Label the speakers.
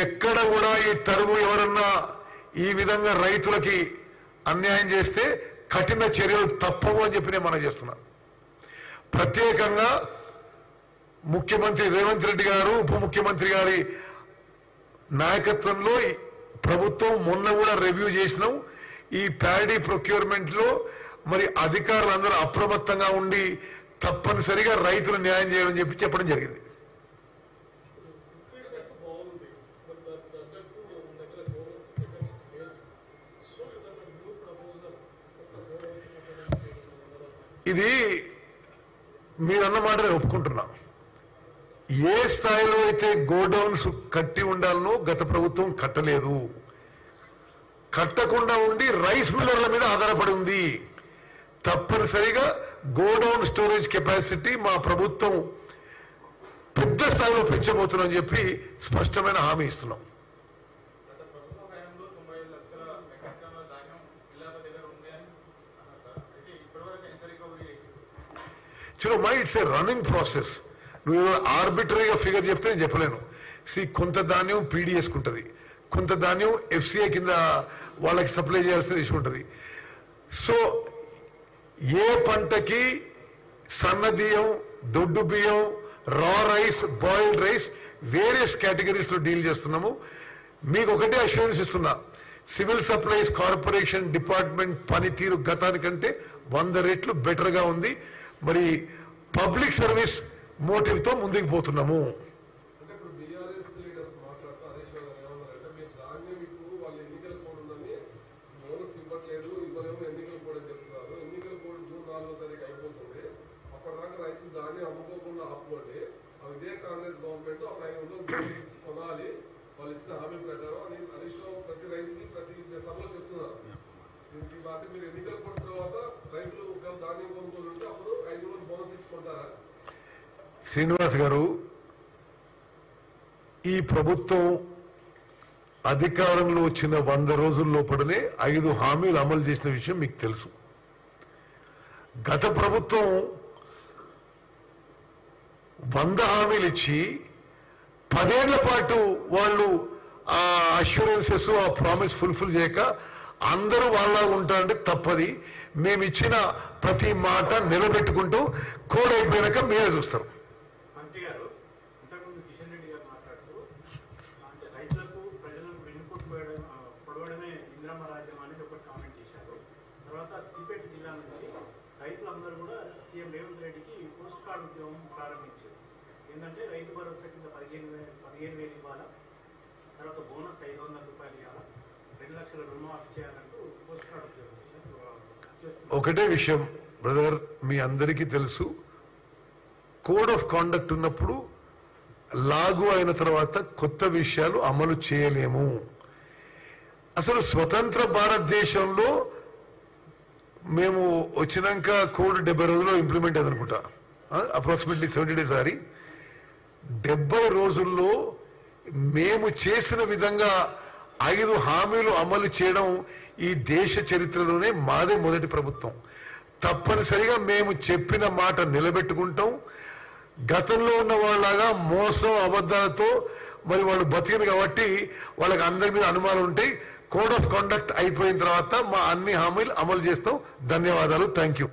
Speaker 1: ఎక్కడ కూడా ఈ తరువు ఎవరన్నా ఈ విధంగా రైతులకి అన్యాయం చేస్తే కఠిన చర్యలు తప్పవు అని చెప్పి నేను మనం చేస్తున్నాను. ప్రత్యేకంగా ముఖ్యమంత్రి రేవంత్ రెడ్డి గారు, ఉప ముఖ్యమంత్రి గారి నాయకత్వంలో ప్రభుత్వం మొన్న కూడా రివ్యూ చేసినాం. ఈ ప్యాడీ ప్రొక్యూర్మెంట్ లో మరి అధికారులందరూ అప్రమత్తంగా ఉండి తప్పనిసరిగా రైతులు న్యాయం చేయాలని చెప్పి చెప్పడం జరిగింది. ఇది మీరన్నమాట నేను ఒప్పుకుంటున్నా. ఏ స్థాయిలో అయితే గోడౌన్స్ కట్టి ఉండాలనో గత ప్రభుత్వం కట్టలేదు, కట్టకుండా ఉండి రైస్ మిల్లర్ల మీద ఆధారపడి ఉంది. తప్పనిసరిగా గోడౌన్ స్టోరేజ్ కెపాసిటీ మా ప్రభుత్వం పెద్ద స్థాయిలో పెంచబోతున్నామని చెప్పి స్పష్టమైన హామీ ఇస్తున్నాం. చూడు my it's a running process. నువ్వు ఆర్బిటరీగా ఫిగర్ చెప్తే నేను చెప్పలేను. కొంత ధాన్యం పీడీఎస్కుంటుంది, కొంత ధాన్యం ఎఫ్సిఐ కింద వాళ్ళకి సప్లై చేయాల్సిన విషయం ఉంటుంది. సో ఏ పంటకి సన్నబియ్యం, దొడ్డు బియ్యం, రా rice, boiled rice various categories లో డీల్ చేస్తున్నాము. మీకు ఒకటే అష్యూరెన్స్ ఇస్తున్నా, సివిల్ సప్లైస్ కార్పొరేషన్ డిపార్ట్మెంట్ పనితీరు గతానికంటే 100 రెట్లు బెటర్ గా ఉంది. మరి పబ్లిక్ సర్వీస్ మోటివ్ తో ముందుకు పోతున్నాము. శ్రీనివాస్ గారు, ఈ ప్రభుత్వం అధికారంలో వచ్చిన 100 రోజుల లోపలనే 5 హామీలు అమలు చేసిన విషయం మీకు తెలుసు. గత ప్రభుత్వం 100 హామీలు ఇచ్చి 10 ఏళ్ల పాటు వాళ్ళు ఆ అష్యూరెన్సెస్, ఆ ప్రామిస్ ఫుల్ఫిల్ చేయక అందరూ వాళ్ళ ఉంటారంటే తప్పది. మేము ఇచ్చిన ప్రతి మాట నిలబెట్టుకుంటూ కోడ్ అయిపోయినాక మీరే చూస్తారు.
Speaker 2: రైతులందరూ కూడా సీఎం రేవంత్ రెడ్డికి పోస్ట్ కార్డు ఉద్యమం ప్రారంభించారు. ఏంటంటే రైతు భరోసా కింద 15,000 ఇవ్వాలా, తర్వాత బోనస్ 500 రూపాయలు ఇవ్వాలా, 2 లక్షల రుణమాఫీ చేయాలంటూ పోస్ట్ కార్డు ఉద్యమం చేశారు.
Speaker 1: ఒకటే విషయం బ్రదర్, మీ అందరికీ తెలుసు, కోడ్ ఆఫ్ కాండక్ట్ ఉన్నప్పుడు లాగు అయిన తర్వాత కొత్త విషయాలు అమలు చేయలేము. అసలు స్వతంత్ర భారతదేశంలో మేము వచ్చినాక కోడ్ 70 రోజుల్లో ఇంప్లిమెంట్ అయింది అనుకుంటా, అప్రాక్సిమేట్లీ 70 days. 70 రోజుల్లో మేము చేసిన విధంగా 5 హామీలు అమలు చేయడం ఈ దేశ చరిత్రలోనే మాదే మొదటి ప్రభుత్వం. తప్పనిసరిగా మేము చెప్పిన మాట నిలబెట్టుకుంటాం. గతంలో ఉన్న వాళ్ళలాగా మోసం, అబద్ధాలతో మరి వాళ్ళు బతికిన కాబట్టి వాళ్ళకి అందరి మీద అనుమానం ఉంటాయి. కోడ్ ఆఫ్ కాండక్ట్ అయిపోయిన తర్వాత మా అన్ని హామీలు అమలు చేస్తాం. ధన్యవాదాలు. Thank you.